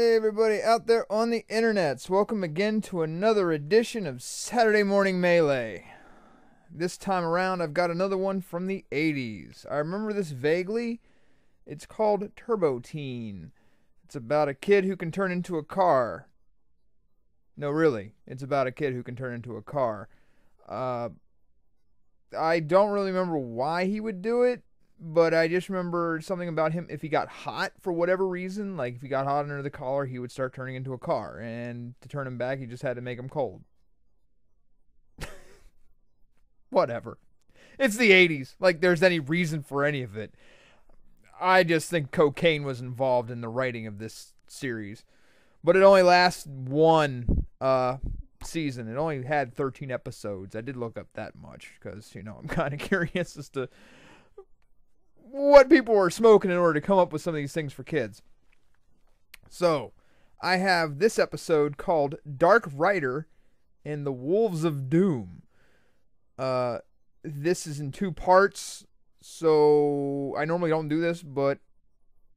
Hey everybody out there on the internets, welcome again to another edition of Saturday Morning Melee. This time around I've got another one from the 80s. I remember this vaguely. It's called Turbo Teen. It's about a kid who can turn into a car. No, really, it's about a kid who can turn into a car. I don't really remember why he would do it, but I just remember something about him. If he got hot for whatever reason, like if he got hot under the collar, he would start turning into a car. And to turn him back, he just had to make him cold. Whatever. It's the 80s. Like there's any reason for any of it. I just think cocaine was involved in the writing of this series. But it only lasts one season. It only had 13 episodes. I did look up that much because, I'm kind of curious as to what people were smoking in order to come up with some of these things for kids. So, I have this episode called Dark Rider and the Wolves of Doom. This is in 2 parts, so I normally don't do this, but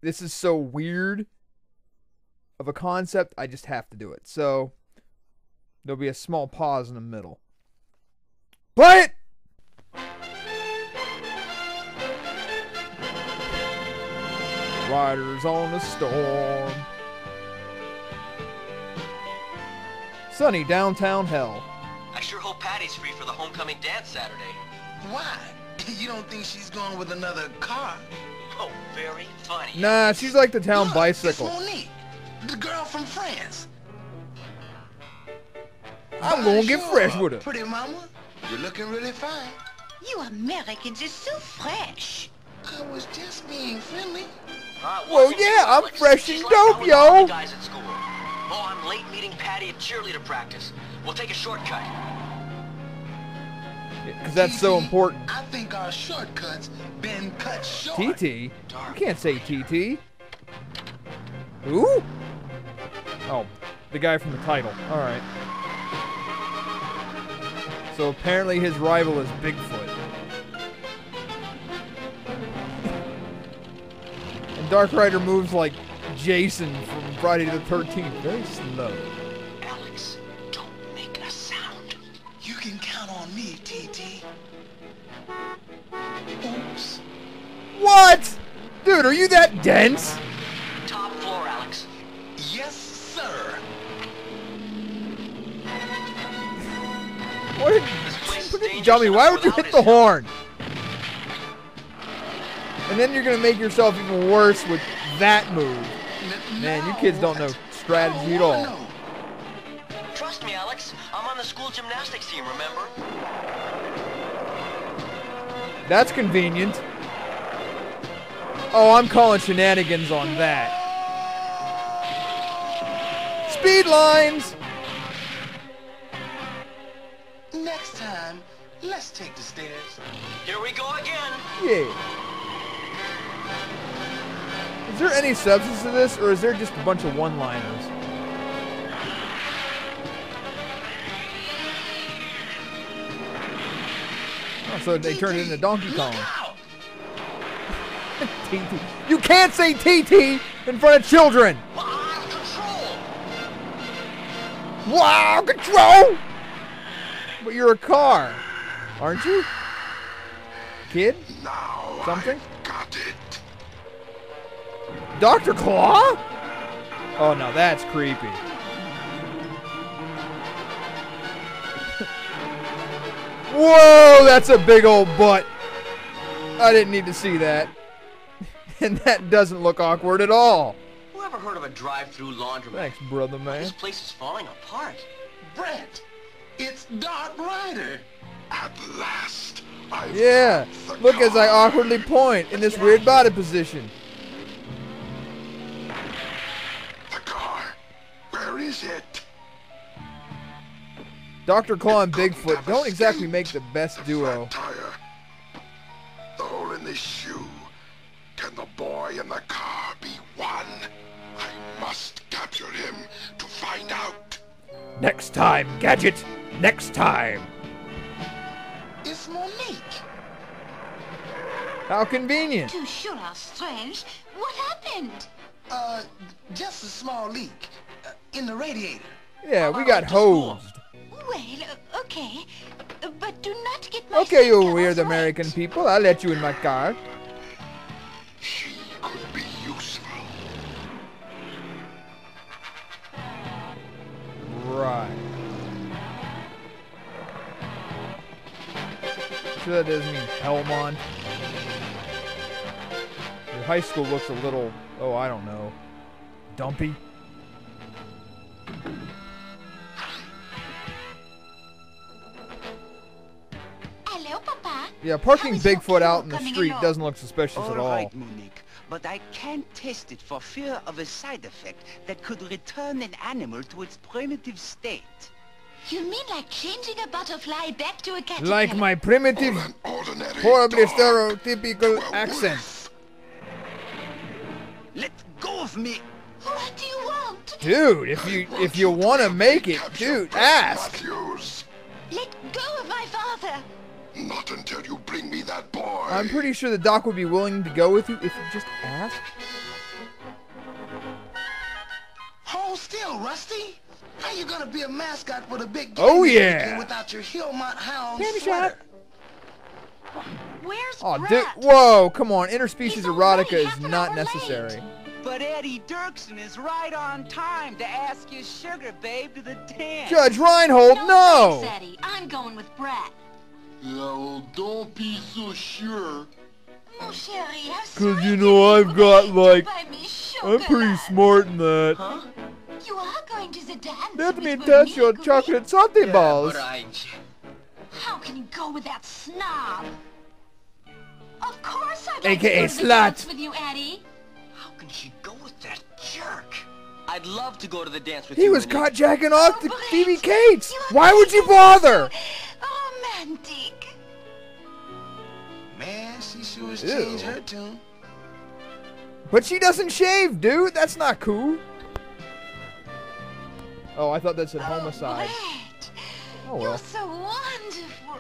this is so weird of a concept, I just have to do it. So, there'll be a small pause in the middle. Play it! Riders on a storm. Sunny downtown hell. I sure hope Patty's free for the homecoming dance Saturday. Why? You don't think she's going with another car? Oh, very funny. Nah, she's like the town Look, bicycle. It's Monique, the girl from France. I'm gonna get fresh with her. Pretty mama, you're looking really fine. You Americans are so fresh. I was just being friendly. Well, yeah, I'm fresh and dope, yo. All the guys at school. Oh, I'm late meeting Patty at cheerleader practice. We'll take a shortcut. Because that's so important. I think our shortcuts been cut short. TT? You can't say TT. Who? Oh, the guy from the title. Alright. So apparently his rival is Bigfoot. And Dark Rider moves like Jason from Friday the 13th. Very slow. Alex, don't make a sound. You can count on me, TT. Oops. What? Dude, are you that dense? Top floor, Alex. Yes, sir. What? This place is Look at dangerous Dummy, why enough would you without hit the his help. horn? And then you're gonna make yourself even worse with that move. Man, you kids don't know strategy at all. No. Trust me, Alex. I'm on the school gymnastics team, remember? That's convenient. Oh, I'm calling shenanigans on that. Speed lines! Next time, let's take the stairs. Here we go again. Yeah. Is there any substance to this, or is there just a bunch of one-liners? Oh, so they turned it into Donkey Kong. TT. You can't say TT in front of children! Control! Wow, control! But you're a car, aren't you? Kid? Now Something? got it. Dr. Claw? Oh no, that's creepy. Whoa, that's a big old butt. I didn't need to see that. And that doesn't look awkward at all. Who ever heard of a drive-through laundromat? Thanks, brother man. This place is falling apart. Brent, it's Dark Rider. At last, I've Yeah, got the look as I car. awkwardly point in this weird body position. The car. Where is it? Dr. Claw and Bigfoot don't exactly make the best duo. Flat tire. The hole in the shoe. Can the boy and the car be one? I must capture him to find out. Next time, Gadget. Next time. It's Monique. How convenient. You sure are strange. What happened? Just just a small leak in the radiator. Yeah, we got hosed. Well, okay. But do not get my Okay, you seat weird covers American wet. people. I'll let you in my car. She could be useful. Right. Sure that doesn't mean Helmont. Your high school looks a little, oh, I don't know, dumpy. Hello, Papa. Yeah, parking How is your Bigfoot out cable in the coming street along? doesn't look suspicious All at all. right, Monique, but I can't test it for fear of a side effect that could return an animal to its primitive state. You mean like changing a butterfly back to a caterpillar? Like my primitive, An ordinary horribly dog stereotypical to a accent. wolf. Let go of me! What do you want? Dude, if you want to make it, Capture dude, Brett ask. Matthews. Let go of my father. Not until you bring me that boy. I'm pretty sure the doc would be willing to go with you if you just ask. Hold still, Rusty. How you gonna be a mascot for the big game Oh, this yeah. weekend without your Hillmont Hound Candy sweater? Where's Oh, Brett? whoa, come on. Interspecies He's erotica already is half an not hour necessary. late. But Eddie Dirksen is right on time to ask his sugar babe to the dance. Judge Reinhold, no! Thanks, Eddie. I'm going with Brett. Yeah, well, don't be so sure. Mon chéri, how 'Cause sweet you of know you I've got, to like, buy me I'm pretty chocolate. smart in that. Huh? You are going to the dance. Let with me Monique, touch your oui? chocolate sauté balls. But I... How can you go with that snob? Of course I'd like AKA to go to the slut. dance with you, Eddie. How can she go with that jerk? I'd love to go to the dance with He you, was Monique. caught jacking off to Brett, Phoebe Cates. you are Why would you making me bother? so romantic. Man, she sure has Ew. changed her tune. But she doesn't shave, dude. That's not cool. Oh, I thought that said homicide. Brett, Oh you're well. so wonderful.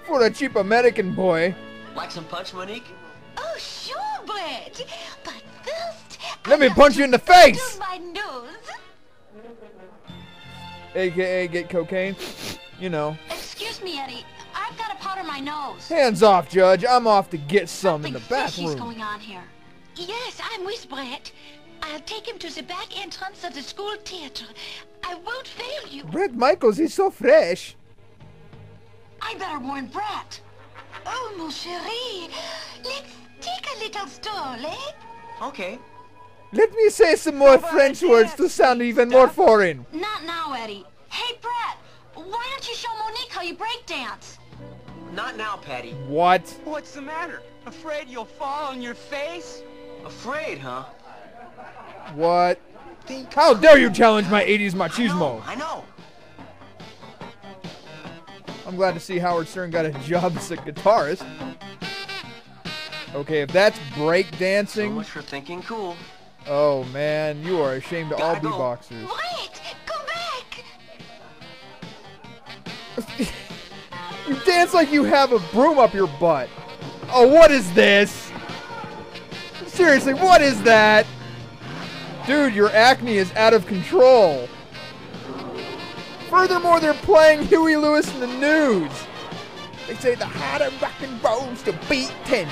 For a cheap American boy. Like some punch, Monique? Oh, sure, Brett. But first, Let me I'd punch like you in the to face. do my nose. AKA get cocaine. You know. Excuse me, Eddie. I've got to powder my nose. Hands off, Judge. I'm off to get some in Something the fishy's bathroom. going on here. Yes, I'm with Brett. I'll take him to the back entrance of the school theater. I won't fail you. Brett Michaels, he's so fresh. I better warn Brett. Oh, mon chéri. Let's take a little stroll, eh? Okay. Let me say some more French words to sound even more foreign. Not now, Eddie. Hey, Brett. Why don't you show Monique how you break dance? Not now, Patty. What? What's the matter? Afraid you'll fall on your face? Afraid, huh? What? Think How dare you challenge my 80s I know, machismo? I know. I'm glad to see Howard Stern got a job as a guitarist. Okay, if that's So breakdancing, much for thinking cool. oh man, you are ashamed of all Gotta go. beatboxers. Brett, come back. You dance like you have a broom up your butt. Oh, what is this? Seriously, what is that? Dude, your acne is out of control. Furthermore, they're playing Huey Lewis in the news. They say the heart of rock and roll's to beating.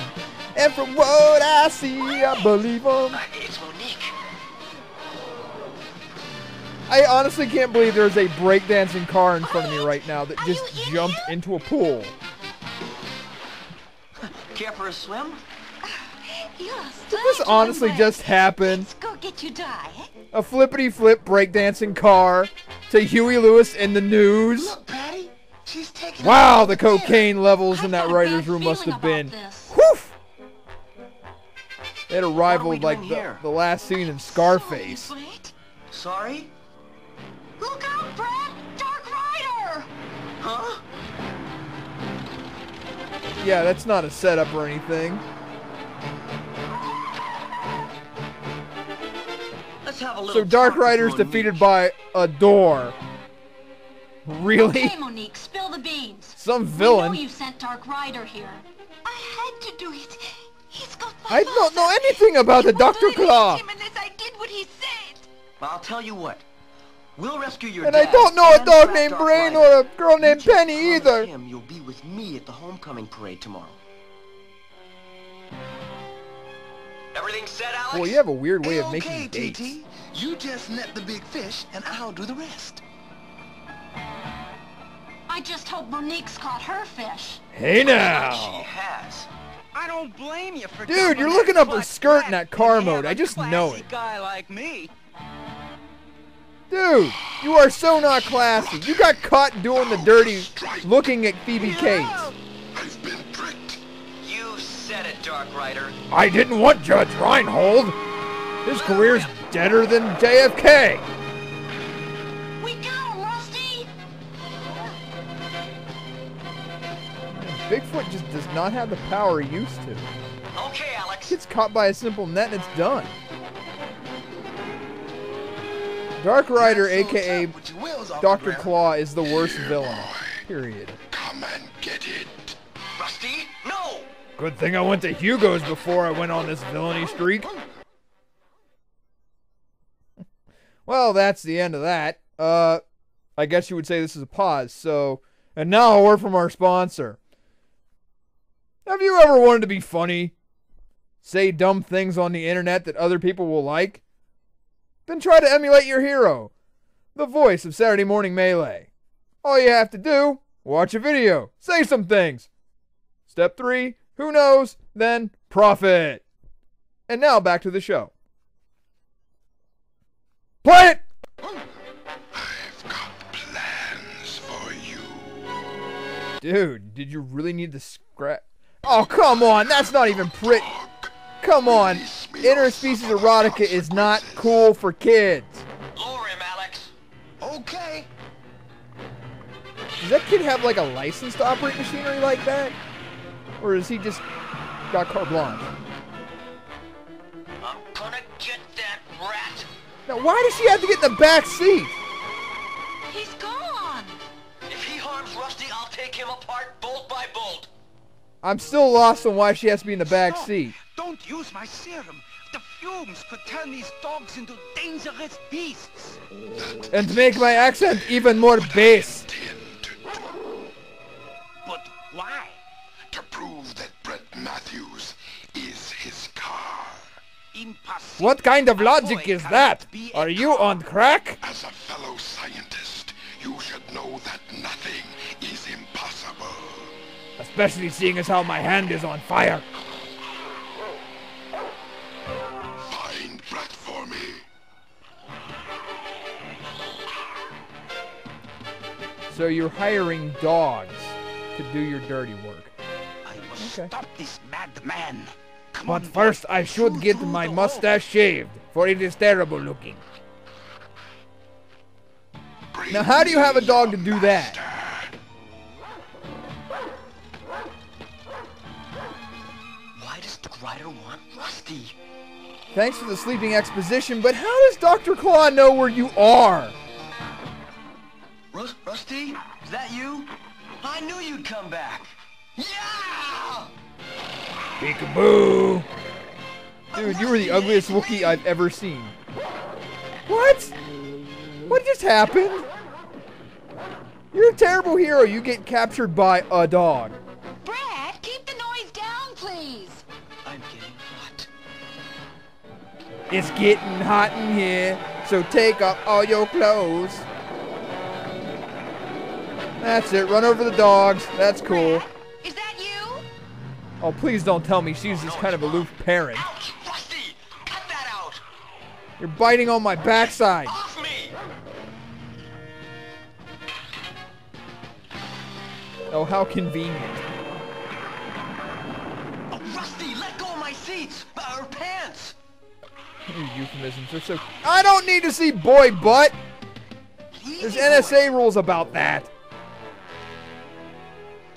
And from what I see, I believe 'em. It's Monique. I honestly can't believe there's a breakdancing car in front of me right now that Are just you in jumped here? into a pool. Care for a swim? You're a Did this fine honestly Brett. just happen? Let's go get you dry, eh? A flippity flip breakdancing car to Huey Lewis in the news. Look, Patty. She's taking Wow, us the to dinner. cocaine levels in I've that got a writer's bad room must feeling have been. about this. Whoof! It What are we rivaled like doing the, here? the last scene in Scarface. Sorry, Brett. Sorry? Look out, Brett! Dark Rider! Huh? Yeah, that's not a setup or anything. Let's have a little So Dark talk with Rider's Monique. defeated by a door. Really? Okay, Monique, spill the beans. Some We know villain. you sent Dark Rider here. I had to do it. He's got my I don't know anything about the Dr. Claw. Unless I did what he said. I'll tell you what. We'll rescue your And dad. I don't know a and dog Black named Dark Brain Rider. or a girl You named just Penny promise either. him you'll be with me at the homecoming parade tomorrow. Everything set, Alex? Well, you have a weird way of Okay, making dates. TT. You just net the big fish, and I'll do the rest. I just hope Monique's caught her fish. Hey She now. has. I don't blame you for Dude, you're dumping looking that up her butt skirt in crap that car when you mode. have I a just know classy it. guy like me. Dude, you are so not classy. You got caught doing the dirty looking at Phoebe Cates. I've been tricked. You said it, Dark Rider. I didn't want Judge Reinhold. His career's deader than JFK. We got him, Rusty. Bigfoot just does not have the power he used to. Okay, Alex. Gets caught by a simple net and it's done. Dark Rider, Not so aka tough with your wheels off Dr. the ground. Claw, is the worst villain. Period. Come and get it. Rusty? No! Good thing I went to Hugo's before I went on this villainy streak. Well, that's the end of that. I guess you would say this is a pause. So, and now a word from our sponsor. Have you ever wanted to be funny? Say dumb things on the internet that other people will like? Then try to emulate your hero, the voice of Saturday Morning Melee. All you have to do, watch a video, say some things. Step 3, who knows, then profit. And now back to the show. Play it! I've got plans for you. Dude, did you really need the scrap? Oh, come on, that's not even pretty. Come on, interspecies erotica is not cool for kids. Lower him, Alex. Okay. Does that kid have like a license to operate machinery like that? Or is he just got carte blanche? I'm gonna get that rat. Now, why does she have to get in the back seat? He's gone. If he harms Rusty, I'll take him apart bolt by bolt. I'm still lost on why she has to be in the back Stop. seat. Don't use my serum. The fumes could turn these dogs into dangerous beasts. And to make my accent even more bass. Intend to do But why? to prove that Brett Matthews is his car. Impossible. What kind of A logic boy is cannot that? be a Are you car. on crack? As a fellow scientist, you should know that nothing is impossible. Especially seeing as how my hand is on fire. Find Brett for me. So you're hiring dogs to do your dirty work. I must Okay. stop this madman. Come But on, first boy. I should Shoot get through my the mustache shaved, for it is terrible looking. Bring Now how do you have a me dog to your do that? master. Why does Dark Rider want Rusty? Thanks for the sleeping exposition, but how does Dr. Claw know where you are? Rusty? Is that you? I knew you'd come back. Yeah! Peekaboo! Dude, you were the ugliest Wookiee I've ever seen. What? What just happened? You're a terrible hero. You get captured by a dog. Brad, keep the noise down, please. I'm getting hot. It's getting hot in here, so take off all your clothes. That's it. Run over the dogs. That's cool. Brad, is that you? Oh, please don't tell me she's this kind of aloof parent. Ouch! Rusty! Cut that out! You're biting on my backside. Off me! Oh, how convenient. Oh, Rusty, let go of my seats! Or pants! Your euphemisms are so... I don't need to see boy butt. There's NSA rules about that.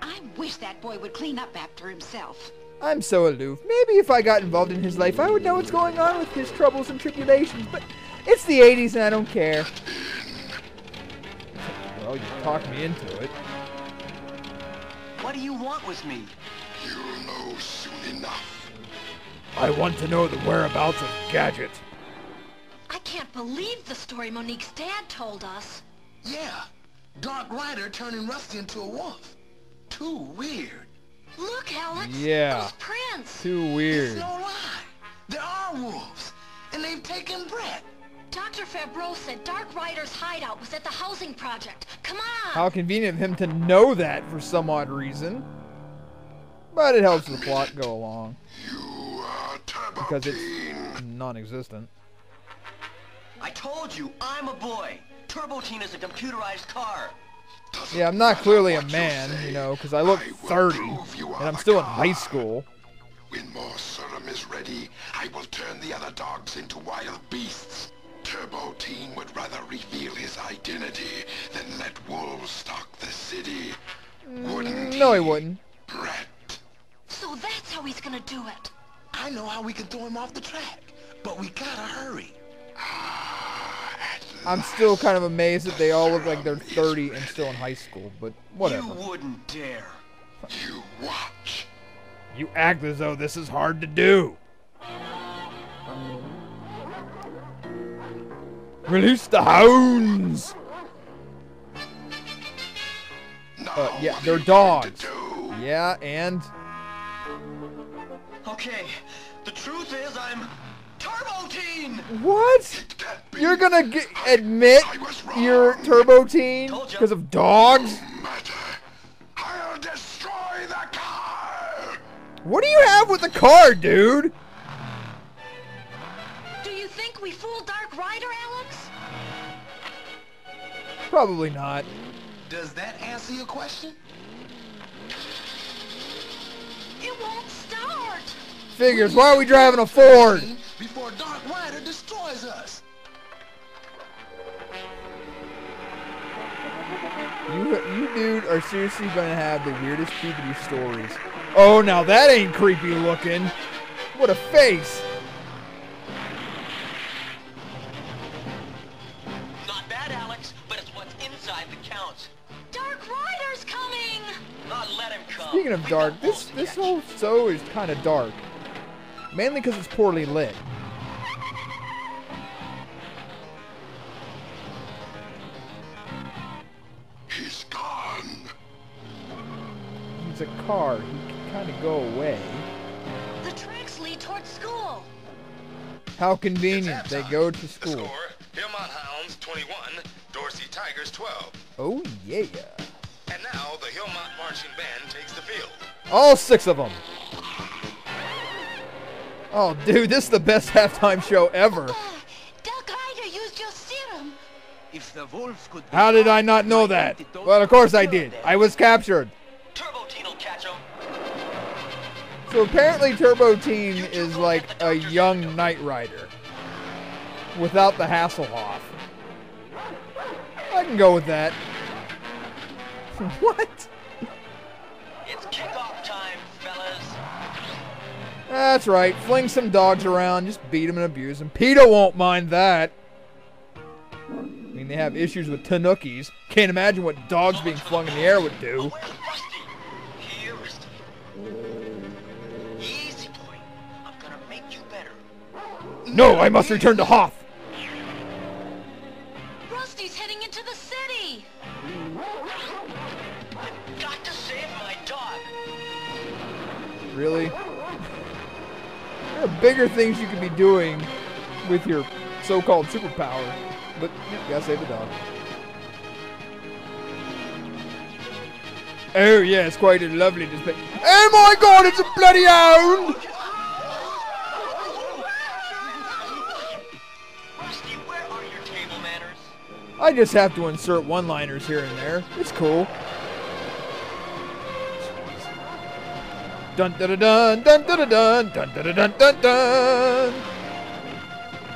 I wish that boy would clean up after himself. I'm so aloof. Maybe if I got involved in his life, I would know what's going on with his troubles and tribulations, but it's the 80s and I don't care. Well, you talked me into it. What do you want with me? You'll know soon enough. I want to know the whereabouts of Gadget. I can't believe the story Monique's dad told us. Yeah. Dark Rider turning Rusty into a wolf. Too weird. Look, Alex. Yeah. Those prints. Too It's weird. no lie. There are wolves. And they've taken Brett. Dr. Fabreau said Dark Rider's hideout was at the housing project. Come on. How convenient of him to know that for some odd reason. But it helps the plot go along. You are Turbo Because it's Teen. non-existent. I told you, I'm a boy. Turbo Teen is a computerized car. Doesn't Yeah, I'm not matter clearly a what you man, say. you know, because I look will 30, prove you and are I'm the still in car. high school. When more serum is ready, I will turn the other dogs into wild beasts. Turbo Teen would rather reveal his identity than let wolves stalk the city. Wouldn't No, he wouldn't. Brett. So that's how he's gonna do it. I know how we can throw him off the track. But we gotta hurry. I'm still kind of amazed that they all look like they're 30 and still in high school, but whatever. You wouldn't dare. You watch. You act as though this is hard to do. Release the hounds! Now Yeah, what they're are you going to dogs. do? Yeah, and... Okay, the truth is I'm Turbo Teen! What? Can't be. You're gonna admit I was wrong. you're Turbo Teen Told ya. because of dogs? Matter. I'll destroy the car. What do you have with the car, dude? Do you think we fooled Dark Rider, Alex? Probably not. Does that answer your question? It won't start. Figures, why are we driving a Ford? Before Dark Rider destroys us. You dude are seriously gonna have the weirdest puberty stories. Oh, now that ain't creepy looking. What a face. Not bad, Alex, but it's what's inside that counts. Dark Rider's coming. Not let him come. Speaking of We dark, got this sketch. whole show is kind of dark. Mainly because it's poorly lit. He's gone. He's a car. He can kind of go away. The tracks lead towards school. How convenient. They go to The school. score, Hillmont Hounds 21, Dorsey Tigers 12. Oh, yeah. And now the Hillmont Marching Band takes the field. All 6 of them. Oh, dude, this is the best halftime show ever. Dark Rider used your serum. If the wolf could be How did I caught, not know my that? antidote Well, of course I would cure did. them. I was captured. Turbo Teen will catch him. So apparently Turbo Teen is like a young Knight Rider. Without the Hasselhoff. I can go with that. What? It's kickoff time, fellas. That's right. Fling some dogs around. Just beat them and abuse them. PETA won't mind that. I mean, they have issues with Tanukis. Can't imagine what dogs being flung in the air would do. Oh, where's Rusty? Here, Rusty. Easy, boy. I'm gonna make you better. No, I must return to Hoth. Rusty's heading into the city. I've got to save my dog. Really? There are bigger things you could be doing with your so-called superpower. But you gotta save the dog. Oh yeah, it's quite a lovely display. Oh my god, it's a bloody hound! Rusty, where are your table manners? I just have to insert one-liners here and there. It's cool. Dun dun dun dun dun dun dun dun dun dun dun dun.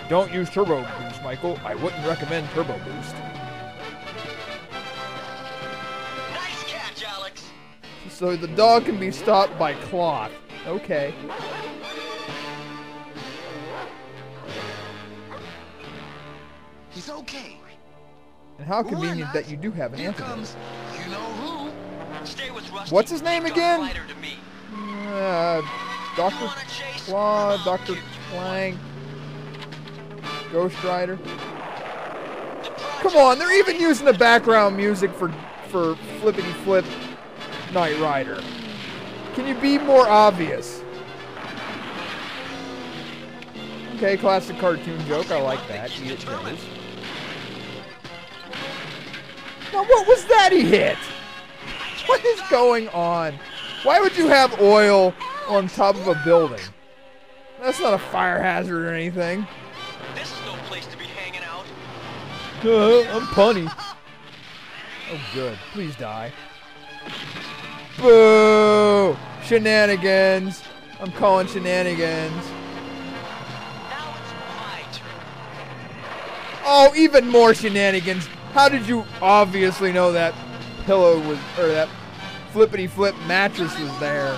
Don't use Turbo Boost, Michael. I wouldn't recommend Turbo Boost. Nice catch, Alex. So the dog can be stopped by cloth. Okay. He's okay. And how Why convenient not? that you do have an Here antidote. comes you know who. Stay with Rusty. What's his name Leave again? Dark Rider to me. Doctor. You wanna chase Claw, Dr. Clank, Ghost Rider. Come on, they're even using the background music for Flippity Flip Knight Rider. Can you be more obvious? Okay, classic cartoon joke. I like that. Eat it, Jones. Now, what was that he hit? What is going on? Why would you have oil on top of a building? That's not a fire hazard or anything. This is no place to be hanging out. I'm punny. Oh, good. Please die. Boo! Shenanigans. I'm calling shenanigans. Now it's my turn. Oh, even more shenanigans. How did you obviously know that pillow was, or that flippity flip mattress was there?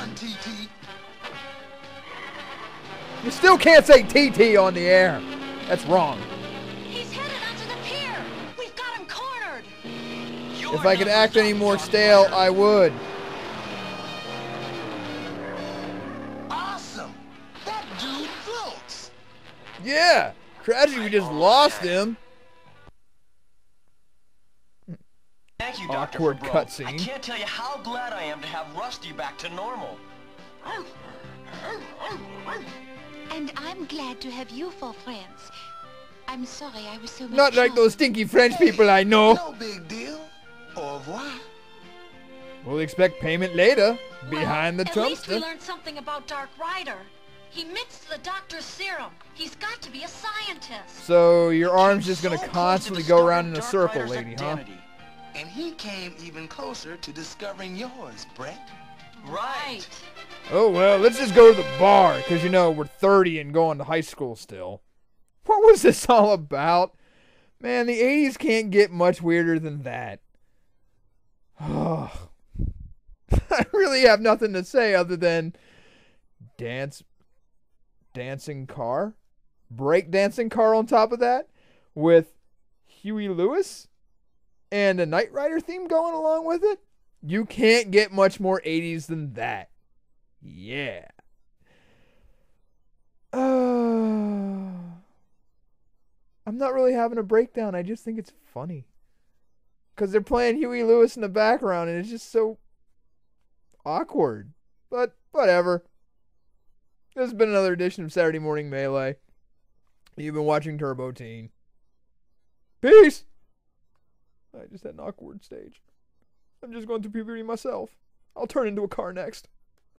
You still can't say TT on the air. That's wrong. He's headed onto the pier. We've got him cornered. If I could act any more stale, I would. Awesome. That dude floats. Yeah. Tragedy, we just lost him. Thank you, Dr. Awkward Fabro. cutscene. I can't tell you how glad I am to have Rusty back to normal. And I'm glad to have you for friends. I'm sorry I was so much Not like those stinky French people I know. No big deal. Au revoir. We'll expect payment later. Behind the At least we dumpster. learned something about Dark Rider. He mixed the doctor's serum. He's got to be a scientist. So your arm's just So gonna close to constantly go around in a discovering Dark circle, Rider's lady, huh? identity. And he came even closer to discovering yours, Brett. Right. Oh, well, let's just go to the bar, because, you know, we're 30 and going to high school still. What was this all about? Man, the 80s can't get much weirder than that. I really have nothing to say other than dancing car, break dancing car on top of that, with Huey Lewis and a Knight Rider theme going along with it. You can't get much more 80s than that. Yeah. I'm not really having a breakdown. I just think it's funny. Because they're playing Huey Lewis in the background, and it's just so awkward. But whatever. This has been another edition of Saturday Morning Melee. You've been watching Turbo Teen. Peace! I just had an awkward stage. I'm just going through puberty myself. I'll turn into a car next.